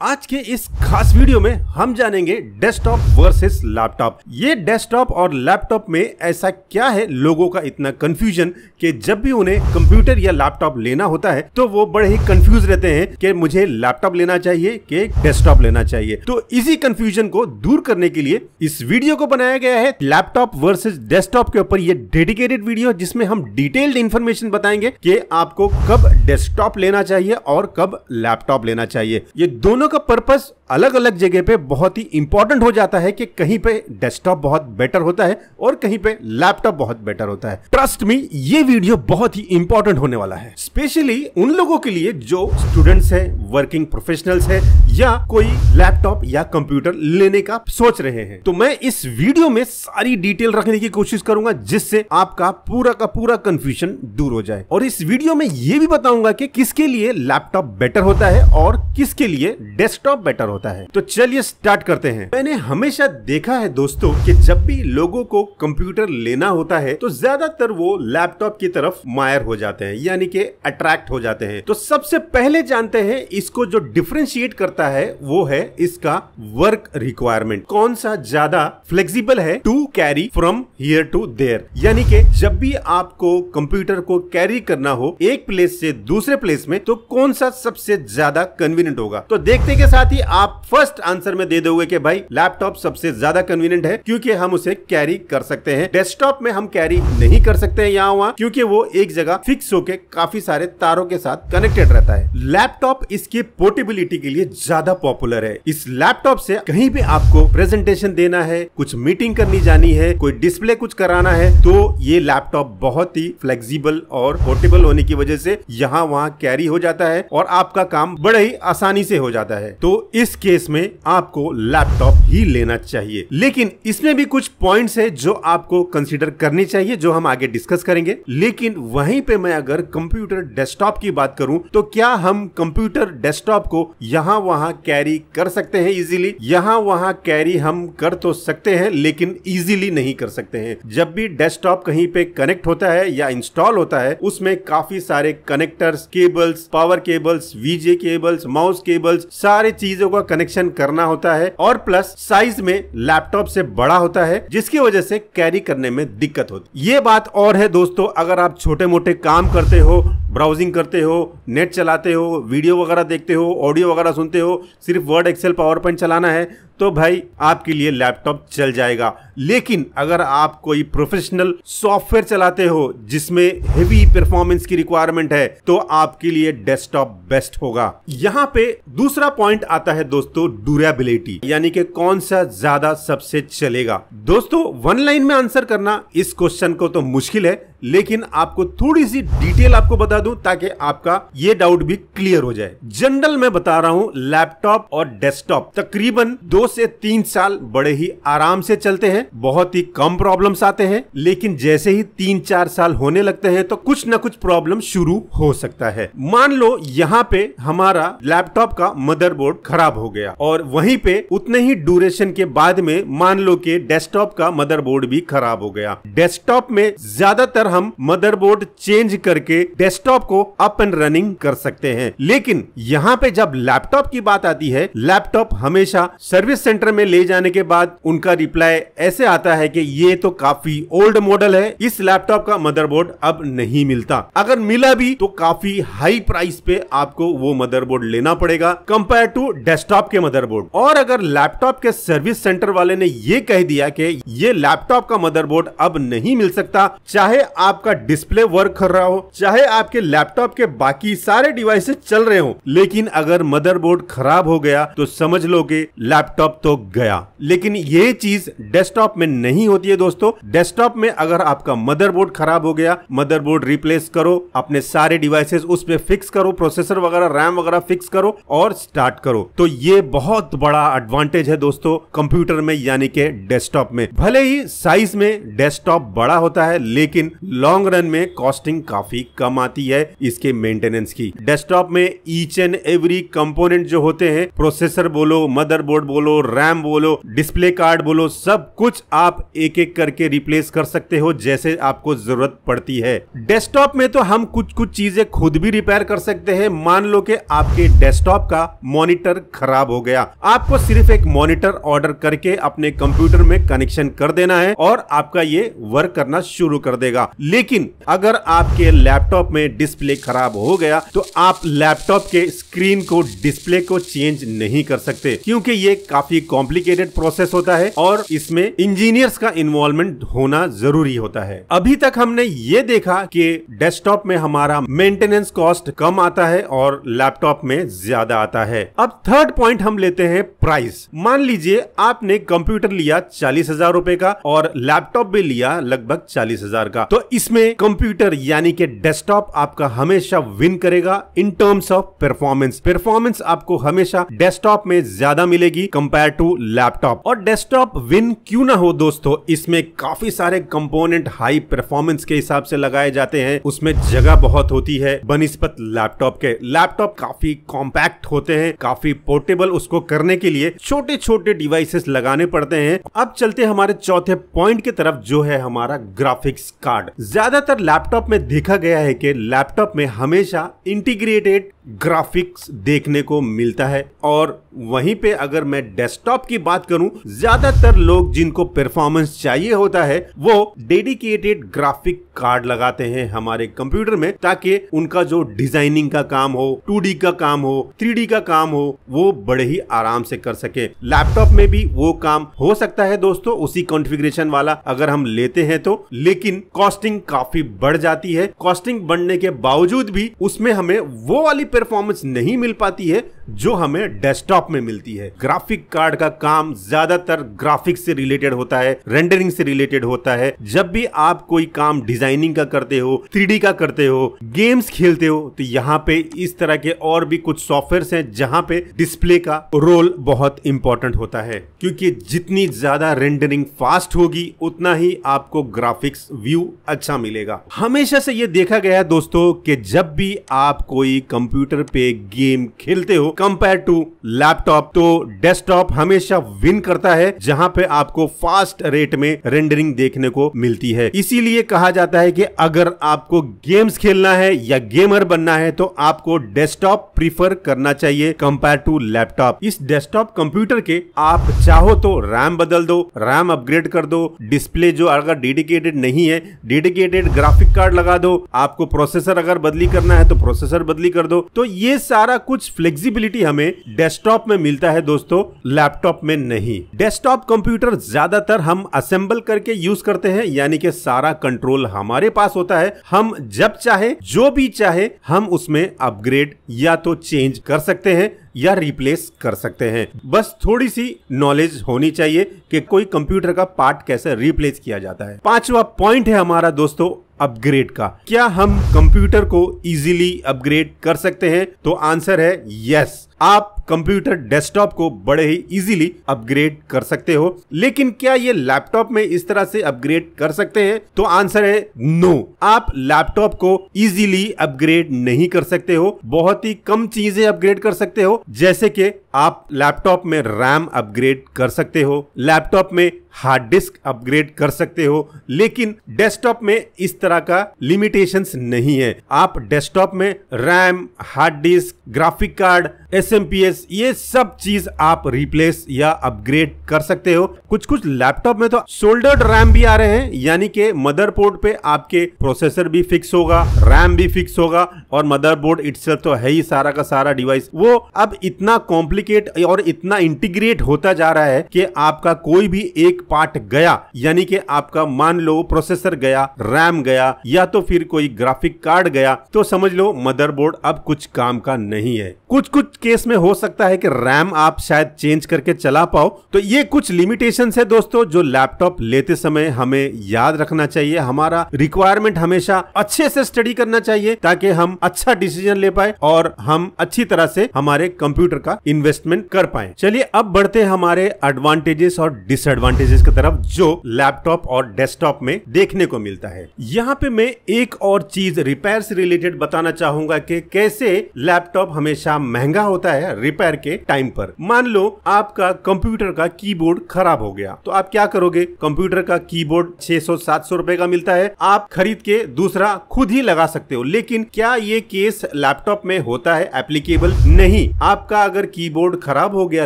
आज के इस खास वीडियो में हम जानेंगे डेस्कटॉप वर्सेस लैपटॉप। ये डेस्कटॉप और लैपटॉप में ऐसा क्या है लोगों का इतना कंफ्यूजन कि जब भी उन्हें कंप्यूटर या लैपटॉप लेना होता है तो वो बड़े ही कंफ्यूज रहते हैं कि मुझे लैपटॉप लेना चाहिए कि डेस्कटॉप लेना चाहिए। तो इसी कंफ्यूजन को दूर करने के लिए इस वीडियो को बनाया गया है लैपटॉप वर्सेस डेस्कटॉप के ऊपर ये डेडिकेटेड वीडियो, जिसमें हम डिटेल्ड इंफॉर्मेशन बताएंगे कि आपको कब डेस्कटॉप लेना चाहिए और कब लैपटॉप लेना चाहिए। ये दोनों का पर्पस अलग अलग जगह पे बहुत ही इंपॉर्टेंट हो जाता है कि कहीं पे डेस्कटॉप बहुत बेटर होता है और कहीं पे लैपटॉप बहुत बेटर होता है। ट्रस्ट मी, ये वीडियो बहुत ही इंपॉर्टेंट होने वाला है, स्पेशली उन लोगों के लिए जो स्टूडेंट्स हैं, वर्किंग प्रोफेशनल्स हैं या कोई लैपटॉप या कंप्यूटर लेने का सोच रहे हैं। तो मैं इस वीडियो में सारी डिटेल रखने की कोशिश करूंगा जिससे आपका पूरा का पूरा कंफ्यूजन दूर हो जाए। और इस वीडियो में ये भी बताऊंगा कि किसके लिए लैपटॉप बेटर होता है और किसके लिए डेस्कटॉप बेटर होता है। तो चलिए स्टार्ट करते हैं। मैंने हमेशा देखा है दोस्तों कि जब भी लोगों को कंप्यूटर लेना होता है तो ज्यादातर वो लैपटॉप की तरफ मायर हो जाते हैं, यानी कि अट्रैक्ट हो जाते हैं। तो सबसे पहले जानते हैं इसको जो डिफरेंशिएट करता है वो है इसका वर्क रिक्वायरमेंट। कौन सा ज्यादा फ्लेक्सिबल है to carry from here to there, यानी कि जब भी आपको कंप्यूटर को कैरी करना हो एक प्लेस से दूसरे प्लेस में तो कौन सा सबसे ज्यादा कन्वीनियंट होगा। तो देखते के साथ ही आप फर्स्ट आंसर में दे दोगे कि भाई लैपटॉप सबसे ज्यादा कन्वीनियंट है क्योंकि हम उसे कैरी कर सकते हैं। डेस्कटॉप में हम कैरी नहीं कर सकते हैं यहाँ वहां, क्योंकि वो एक जगह फिक्स होके काफी सारे तारों के साथ कनेक्टेड रहता है। लैपटॉप इसकी पोर्टेबिलिटी के लिए ज्यादा पॉपुलर है। इस लैपटॉप से कहीं भी आपको प्रेजेंटेशन देना है, कुछ मीटिंग करनी जानी है, कोई डिस्प्ले कुछ कराना है, तो ये लैपटॉप बहुत ही फ्लेक्सिबल और पोर्टेबल होने की वजह से यहाँ वहां कैरी हो जाता है और आपका काम बड़े ही आसानी से हो जाता है। तो इस केस में आपको लैपटॉप ही लेना चाहिए। लेकिन इसमें भी कुछ पॉइंट्स है जो आपको कंसीडर करनी चाहिए, जो हम आगे डिस्कस करेंगे। लेकिन वहीं पे मैं अगर कंप्यूटर डेस्कटॉप की बात करूं तो क्या हम कंप्यूटर डेस्कटॉप को यहां वहां कैरी कर सकते हैं इजीली? यहां वहां कैरी हम कर तो सकते हैं लेकिन इजीली नहीं कर सकते हैं। जब भी डेस्कटॉप कहीं पे कनेक्ट होता है या इंस्टॉल होता है उसमें काफी सारे कनेक्टर्स, केबल्स, पावर केबल्स, वीजे केबल्स, माउस केबल्स, सारी चीजों का कनेक्शन करना होता है और प्लस साइज में लैपटॉप से बड़ा होता है जिसकी वजह से कैरी करने में दिक्कत होती है। ये बात और है दोस्तों, अगर आप छोटे मोटे काम करते हो, ब्राउजिंग करते हो, नेट चलाते हो, वीडियो वगैरह देखते हो, ऑडियो वगैरह सुनते हो, सिर्फ वर्ड, एक्सेल, पावर पॉइंट चलाना है तो भाई आपके लिए लैपटॉप चल जाएगा। लेकिन अगर आप कोई प्रोफेशनल सॉफ्टवेयर चलाते हो जिसमें हेवी परफॉर्मेंस की रिक्वायरमेंट है तो आपके लिए डेस्कटॉप बेस्ट होगा। यहाँ पे दूसरा पॉइंट आता है दोस्तों ड्यूरेबिलिटी, यानी कि कौन सा ज्यादा सबसे चलेगा। दोस्तों वन लाइन में आंसर करना इस क्वेश्चन को तो मुश्किल है, लेकिन आपको थोड़ी सी डिटेल आपको बता दूं ताकि आपका ये डाउट भी क्लियर हो जाए। जनरल में बता रहा हूं, लैपटॉप और डेस्कटॉप तकरीबन 2 से 3 साल बड़े ही आराम से चलते हैं, बहुत ही कम प्रॉब्लम्स आते हैं। लेकिन जैसे ही 3-4 साल होने लगते हैं तो कुछ ना कुछ प्रॉब्लम शुरू हो सकता है। मान लो यहाँ पे हमारा लैपटॉप का मदरबोर्ड खराब हो गया और वहीं पे उतने ही ड्यूरेशन के बाद में मान लो कि डेस्कटॉप का मदरबोर्ड भी खराब हो गया। डेस्कटॉप में ज्यादातर हम मदरबोर्ड चेंज करके डेस्कटॉप को अप एंड रनिंग कर सकते हैं। लेकिन यहाँ पे जब लैपटॉप की बात आती है, लैपटॉप हमेशा सर्विस सेंटर में ले जाने के बाद उनका रिप्लाई ऐसे आता है कि ये तो काफी ओल्ड मॉडल है, इस लैपटॉप का मदरबोर्ड अब नहीं मिलता। अगर मिला भी तो काफी हाई प्राइस पे आपको वो मदरबोर्ड लेना पड़ेगा कंपेयर टू डेस्कटॉप के मदरबोर्ड। और अगर लैपटॉप के सर्विस सेंटर वाले ने ये कह दिया कि ये लैपटॉप का मदरबोर्ड अब नहीं मिल सकता, चाहे आपका डिस्प्ले वर्क कर रहा हो, चाहे आपके लैपटॉप के बाकी सारे डिवाइसेस चल रहे हो, लेकिन अगर मदरबोर्ड खराब हो गया तो समझ लो कि लैपटॉप तो गया। लेकिन ये चीज डेस्कटॉप में नहीं होती है दोस्तों। डेस्कटॉप में अगर आपका मदरबोर्ड खराब हो गया, मदरबोर्ड रिप्लेस करो, अपने सारे डिवाइसेस उस पे फिक्स करो, प्रोसेसर वगैरह, रैम वगैरह फिक्स करो और स्टार्ट करो। तो ये बहुत बड़ा एडवांटेज है दोस्तों कंप्यूटर में, यानी कि डेस्कटॉप में। भले ही साइज में डेस्कटॉप बड़ा होता है लेकिन लॉन्ग रन में कॉस्टिंग काफी कम आती है इसके मेंटेनेंस की। डेस्कटॉप में ईच एंड एवरी कंपोनेंट जो होते हैं, प्रोसेसर बोलो, मदरबोर्ड बोलो, रैम बोलो, डिस्प्ले कार्ड बोलो, सब कुछ आप एक एक करके रिप्लेस कर सकते हो जैसे आपको जरूरत पड़ती है। डेस्कटॉप में तो हम कुछ चीजें खुद भी रिपेयर कर सकते हैं। मान लो कि आपके डेस्कटॉप का मॉनिटर खराब हो गया, आपको सिर्फ एक मॉनिटर ऑर्डर करके अपने कंप्यूटर में कनेक्शन कर देना है और आपका ये वर्क करना शुरू कर देगा। लेकिन अगर आपके लैपटॉप में डिस्प्ले खराब हो गया तो आप लैपटॉप के स्क्रीन को, डिस्प्ले को चेंज नहीं कर सकते, क्योंकि ये काफी कॉम्प्लिकेटेड प्रोसेस होता है और इसमें इंजीनियर्स का इन्वॉल्वमेंट होना जरूरी होता है। अभी तक हमने ये देखा कि डेस्कटॉप में हमारा मेंटेनेंस कॉस्ट कम आता है और लैपटॉप में ज्यादा आता है। अब थर्ड पॉइंट हम लेते हैं प्राइस। मान लीजिए आपने कंप्यूटर लिया 40,000 रुपए का और लैपटॉप भी लिया लगभग 40,000 का, तो इसमें कंप्यूटर यानी कि डेस्कटॉप आपका हमेशा विन करेगा in terms of performance. Performance आपको हमेशा डेस्कटॉप में ज्यादा मिलेगी कंपेयर टू लैपटॉप। और डेस्कटॉप विन क्यों ना हो दोस्तों, इसमें काफी सारे कंपोनेंट हाई परफॉर्मेंस के हिसाब से लगाए जाते हैं, उसमें जगह बहुत होती है बनिस्बत लैपटॉप के। लैपटॉप काफी कॉम्पैक्ट होते हैं, काफी पोर्टेबल, उसको करने के लिए छोटे छोटे डिवाइसेस लगाने पड़ते हैं। अब चलते हैं हमारे चौथे पॉइंट की तरफ, जो है हमारा ग्राफिक्स कार्ड। ज्यादातर लैपटॉप में देखा गया है कि लैपटॉप में हमेशा इंटीग्रेटेड ग्राफिक्स देखने को मिलता है, और वहीं पे अगर मैं डेस्कटॉप की बात करूं, ज्यादातर लोग जिनको परफॉर्मेंस चाहिए होता है वो डेडिकेटेड ग्राफिक कार्ड लगाते हैं हमारे कंप्यूटर में, ताकि उनका जो डिजाइनिंग का काम हो, 2D का काम हो, 3D का काम हो, वो बड़े ही आराम से कर सके। लैपटॉप में भी वो काम हो सकता है दोस्तों, उसी कॉन्फ़िगरेशन वाला अगर हम लेते हैं तो, लेकिन कॉस्टिंग काफी बढ़ जाती है। कॉस्टिंग बढ़ने के बावजूद भी उसमें हमें वो वाली परफॉर्मेंस नहीं मिल पाती है जो हमें डेस्कटॉप में मिलती है। ग्राफिक कार्ड का काम ज्यादातर ग्राफिक्स से रिलेटेड होता है, रेंडरिंग से रिलेटेड होता है। जब भी आप कोई काम डिजाइनिंग का करते हो, 3D का करते हो, गेम्स खेलते हो, तो यहाँ पे इस तरह के और भी कुछ सॉफ्टवेयर्स हैं जहां पे डिस्प्ले का रोल बहुत इंपॉर्टेंट होता है, क्योंकि जितनी ज्यादा रेंडरिंग फास्ट होगी उतना ही आपको ग्राफिक्स व्यू अच्छा मिलेगा। हमेशा से ये देखा गया है दोस्तों कि जब भी आप कोई कंप्यूटर पे गेम खेलते हो कंपेयर टू लैपटॉप, तो डेस्कटॉप हमेशा विन करता है, जहां पे आपको फास्ट रेट में रेंडरिंग देखने को मिलती है। इसीलिए कहा जाता है कि अगर आपको गेम्स खेलना है या गेमर बनना है तो आपको डेस्कटॉप प्रीफर करना चाहिए कंपेयर टू लैपटॉप। इस डेस्कटॉप कंप्यूटर के आप चाहो तो रैम बदल दो, रैम अपग्रेड कर दो, डिस्प्ले जो अगर डेडिकेटेड नहीं है, डेडिकेटेड ग्राफिक कार्ड लगा दो, आपको प्रोसेसर अगर बदली करना है तो प्रोसेसर बदली कर दो। तो ये सारा कुछ फ्लेक्सिबिलिटी हमें डेस्कटॉप में मिलता है दोस्तों, लैपटॉप में नहीं। डेस्कटॉप कंप्यूटर ज्यादातर हम असेंबल करके यूज करते हैं, यानी कि सारा कंट्रोल हमारे पास होता है। हम जब चाहे, जो भी चाहे, हम उसमें अपग्रेड या तो चेंज कर सकते हैं या रिप्लेस कर सकते हैं। बस थोड़ी सी नॉलेज होनी चाहिए कि कोई कंप्यूटर का पार्ट कैसे रिप्लेस किया जाता है। पांचवा पॉइंट है हमारा दोस्तों अपग्रेड का। क्या हम कंप्यूटर को इजीली अपग्रेड कर सकते हैं? तो आंसर है यस। आप कंप्यूटर डेस्कटॉप को बड़े ही इजीली अपग्रेड कर सकते हो, लेकिन क्या ये लैपटॉप में इस तरह से अपग्रेड कर सकते हैं? तो आंसर है नो। आप लैपटॉप को इजीली अपग्रेड नहीं कर सकते हो। बहुत ही कम चीजें अपग्रेड कर सकते हो, जैसे कि आप लैपटॉप में रैम अपग्रेड कर सकते हो, लैपटॉप में हार्ड डिस्क अपग्रेड कर सकते हो, लेकिन डेस्कटॉप में इस तरह का लिमिटेशंस नहीं है। आप डेस्कटॉप में RAM, hard disk, graphic card, SMPS, ये सब चीज आप रिप्लेस या अपग्रेड कर सकते हो। कुछ लैपटॉप में तो शोल्डर्ड रैम भी आ रहे हैं, यानी कि मदरबोर्ड पे आपके प्रोसेसर भी फिक्स होगा, रैम भी फिक्स होगा, और मदरबोर्ड इटसेल्फ तो है ही सारा का सारा डिवाइस। वो अब इतना कॉम्प्लिकेट और इतना इंटीग्रेट होता जा रहा है कि आपका कोई भी एक पार्ट गया, यानी कि आपका मान लो प्रोसेसर गया, रैम गया, या तो फिर कोई ग्राफिक कार्ड गया, तो समझ लो मदरबोर्ड अब कुछ काम का नहीं है। कुछ केस में हो सकता है कि रैम आप शायद चेंज करके चला पाओ। तो ये कुछ लिमिटेशंस है दोस्तों जो लैपटॉप लेते समय हमें याद रखना चाहिए। हमारा रिक्वायरमेंट हमेशा अच्छे से स्टडी करना चाहिए ताकि हम अच्छा डिसीजन ले पाए और हम अच्छी तरह से हमारे कंप्यूटर का इन्वेस्टमेंट कर पाए। चलिए अब बढ़ते हैं हमारे एडवांटेजेस और डिसएडवांटेजेस की तरफ जो लैपटॉप और डेस्कटॉप में देखने को मिलता है। यहाँ पे मैं एक और चीज रिपेयर से रिलेटेड बताना चाहूंगा कि कैसे लैपटॉप हमेशा महंगा होता है रिपेयर के टाइम पर। मान लो आपका कंप्यूटर का कीबोर्ड खराब हो गया तो आप क्या करोगे? कंप्यूटर का कीबोर्ड 600-700 रुपए का मिलता है, आप खरीद के दूसरा खुद ही लगा सकते हो। लेकिन क्या ये केस लैपटॉप में होता है? एप्लीकेबल नहीं। आपका अगर कीबोर्ड खराब हो गया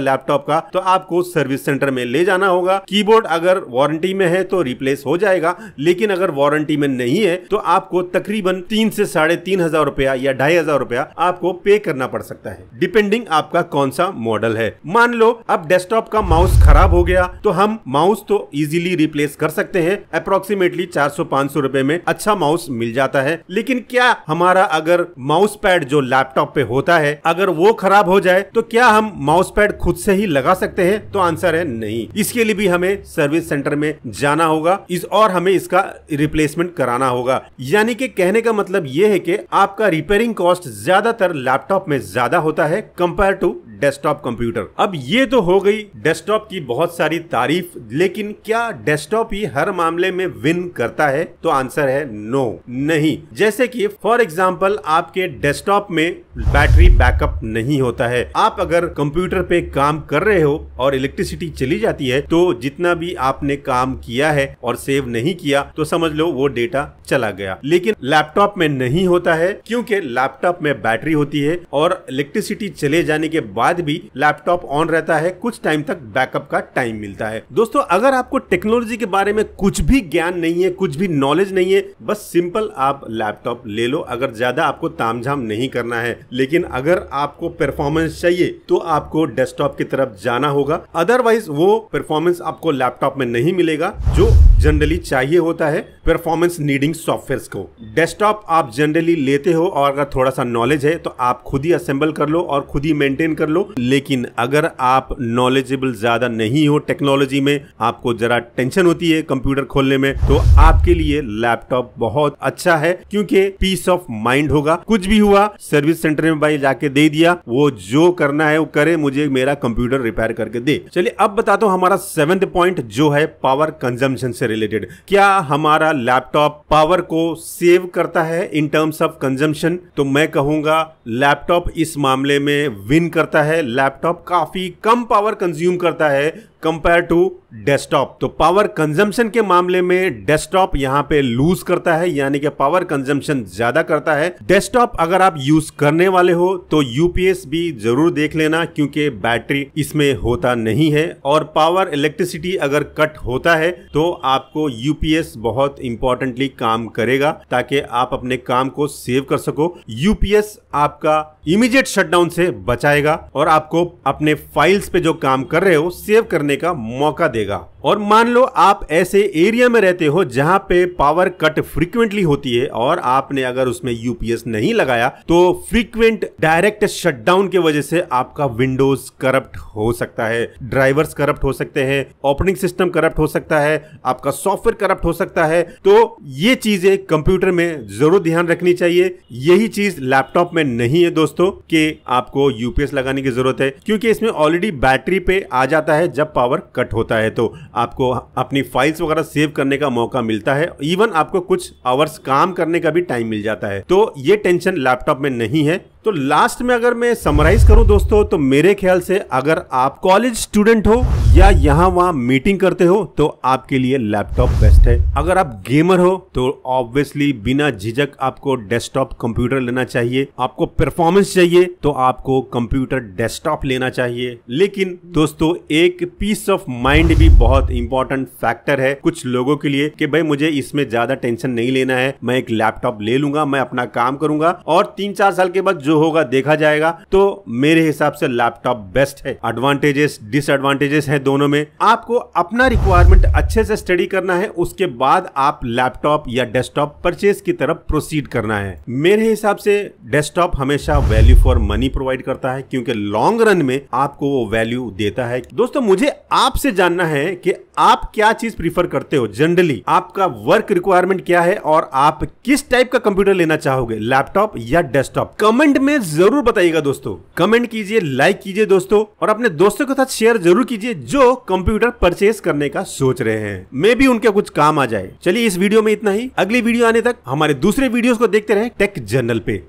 लैपटॉप का तो आपको सर्विस सेंटर में ले जाना होगा। कीबोर्ड अगर वारंटी में है तो रिप्लेस हो जाएगा, लेकिन अगर वारंटी में नहीं है तो आपको तकरीबन 3 से 3,500 रुपया या 2,500 रुपया आपको पे करना पड़ सकता है, डिपेंडिंग आपका कौन सा मॉडल है। मान लो अब डेस्कटॉप का माउस खराब हो गया तो हम माउस तो इजीली रिप्लेस कर सकते हैं, अप्रोक्सीमेटली 400-500 रुपए में अच्छा माउस मिल जाता है। लेकिन क्या हमारा अगर माउस पैड जो लैपटॉप पे होता है अगर वो खराब हो जाए तो क्या हम माउस पैड खुद से ही लगा सकते हैं? तो आंसर है नहीं। इसके लिए भी हमें सर्विस सेंटर में जाना होगा और हमें इसका रिप्लेसमेंट कराना होगा। यानी कि कहने का मतलब यह है कि आपका रिपेयरिंग कॉस्ट ज्यादातर लैपटॉप में ज्यादा होता है कंपेयर टू डेस्कटॉप कंप्यूटर। अब ये तो हो गई डेस्कटॉप की बहुत सारी तारीफ, लेकिन क्या डेस्कटॉप ही हर मामले में विन करता है? तो आंसर है नो, नहीं। जैसे कि फॉर एग्जांपल आपके डेस्कटॉप में बैटरी बैकअप नहीं होता है। आप अगर कंप्यूटर पे काम कर रहे हो और इलेक्ट्रिसिटी चली जाती है तो जितना भी आपने काम किया है और सेव नहीं किया तो समझ लो वो डेटा चला गया। लेकिन लैपटॉप में नहीं होता है क्योंकि लैपटॉप में बैटरी होती है और इलेक्ट्रिसिटी चले जाने के बाद भी लैपटॉप ऑन रहता है, कुछ टाइम तक बैकअप का टाइम मिलता है। दोस्तों अगर आपको टेक्नोलॉजी के बारे में कुछ भी ज्ञान नहीं है, कुछ भी नॉलेज नहीं है, बस सिंपल आप लैपटॉप ले लो अगर ज्यादा आपको तामझाम नहीं करना है। लेकिन अगर आपको परफॉर्मेंस चाहिए तो आपको डेस्कटॉप की तरफ जाना होगा, अदरवाइज वो परफॉर्मेंस आपको लैपटॉप में नहीं मिलेगा जो जनरली चाहिए होता है परफॉर्मेंस नीडिंग सॉफ्टवेयर्स को। डेस्कटॉप आप जनरली लेते हो और अगर थोड़ा सा नॉलेज है तो आप खुद ही असेंबल कर लो और खुद ही मेंटेन कर लो। लेकिन अगर आप नॉलेजेबल ज्यादा नहीं हो टेक्नोलॉजी में, आपको जरा टेंशन होती है कंप्यूटर खोलने में, तो आपके लिए लैपटॉप बहुत अच्छा है क्योंकि पीस ऑफ माइंड होगा। कुछ भी हुआ सर्विस सेंटर में भाई जाके दे दिया, वो जो करना है वो करे, मुझे मेरा कंप्यूटर रिपेयर करके दे। चलिए अब बताता हूं हमारा 7th पॉइंट जो है पावर कंजम्पशन से रिलेटेड। क्या हमारा लैपटॉप पावर को सेव करता है इन टर्म्स ऑफ कंजम्पशन? तो मैं कहूंगा लैपटॉप इस मामले में विन करता है। लैपटॉप काफी कम पावर कंज्यूम करता है कंपेयर टू डेस्कटॉप। तो पावर कंजम्पशन के मामले में डेस्कटॉप यहाँ पे लूज करता है, यानी कि पावर कंजम्पशन ज्यादा करता है। डेस्कटॉप अगर आप यूज करने वाले हो तो यूपीएस भी जरूर देख लेना क्योंकि बैटरी इसमें होता नहीं है, और पावर इलेक्ट्रिसिटी अगर कट होता है तो आपको यूपीएस बहुत इंपॉर्टेंटली काम करेगा ताकि आप अपने काम को सेव कर सको। यूपीएस आपका इमीडिएट शटडाउन से बचाएगा और आपको अपने फाइल्स पे जो काम कर रहे हो सेव करने का मौका देगा। और मान लो आप ऐसे एरिया में रहते हो जहां पे पावर कट फ्रीक्वेंटली होती है और आपने अगर उसमें यूपीएस नहीं लगाया तो फ्रीक्वेंट डायरेक्ट शटडाउन की वजह से आपका विंडोज करप्ट हो सकता है, ड्राइवर्स करप्ट हो सकते हैं, ऑपरेटिंग सिस्टम करप्ट हो सकता है, आपका सॉफ्टवेयर करप्ट हो सकता है। तो ये चीजें कंप्यूटर में जरूर ध्यान रखनी चाहिए। यही चीज लैपटॉप में नहीं है दोस्तों कि आपको यूपीएस लगाने की जरूरत है क्योंकि इसमें ऑलरेडी बैटरी पे आ जाता है जब पावर कट होता है, तो आपको अपनी फाइल्स वगैरह सेव करने का मौका मिलता है, इवन आपको कुछ आवर्स काम करने का भी टाइम मिल जाता है। तो ये टेंशन लैपटॉप में नहीं है। तो लास्ट में अगर मैं समराइज करूं दोस्तों तो मेरे ख्याल से अगर आप कॉलेज स्टूडेंट हो या यहाँ वहां मीटिंग करते हो तो आपके लिए लैपटॉप बेस्ट है। अगर आप गेमर हो तो ऑब्वियसली बिना झिझक आपको डेस्कटॉप कंप्यूटर लेना चाहिए। आपको परफॉर्मेंस चाहिए तो आपको कंप्यूटर डेस्कटॉप लेना चाहिए। लेकिन दोस्तों एक पीस ऑफ माइंड भी बहुत इंपॉर्टेंट फैक्टर है कुछ लोगों के लिए कि भाई मुझे इसमें ज्यादा टेंशन नहीं लेना है, मैं एक लैपटॉप ले लूंगा, मैं अपना काम करूंगा और 3-4 साल के बाद जो होगा देखा जाएगा। तो मेरे हिसाब से लैपटॉप बेस्ट है। एडवांटेजेस डिसएडवांटेजेस हैं दोनों में। आपको अपना रिक्वायरमेंट अच्छे से स्टडी करना है, उसके बाद आप लैपटॉप या डेस्कटॉप परचेज की तरफ प्रोसीड करना है। मेरे हिसाब से डेस्कटॉप हमेशा वैल्यू फॉर मनी प्रोवाइड करता है, क्योंकि लॉन्ग रन में आपको वो वैल्यू देता है। दोस्तों, मुझे आपसे जानना है कि आप क्या चीज प्रीफर करते हो। जनरली आपका वर्क रिक्वायरमेंट क्या है और आप किस टाइप का कंप्यूटर लेना चाहोगे, लैपटॉप या डेस्कटॉप? कमेंट में जरूर बताइएगा दोस्तों। कमेंट कीजिए, लाइक कीजिए दोस्तों, और अपने दोस्तों के साथ शेयर जरूर कीजिए जो कंप्यूटर परचेज करने का सोच रहे हैं। मे भी उनके कुछ काम आ जाए। चलिए, इस वीडियो में इतना ही। अगली वीडियो आने तक हमारे दूसरे वीडियोस को देखते रहें टेक जर्नल पे।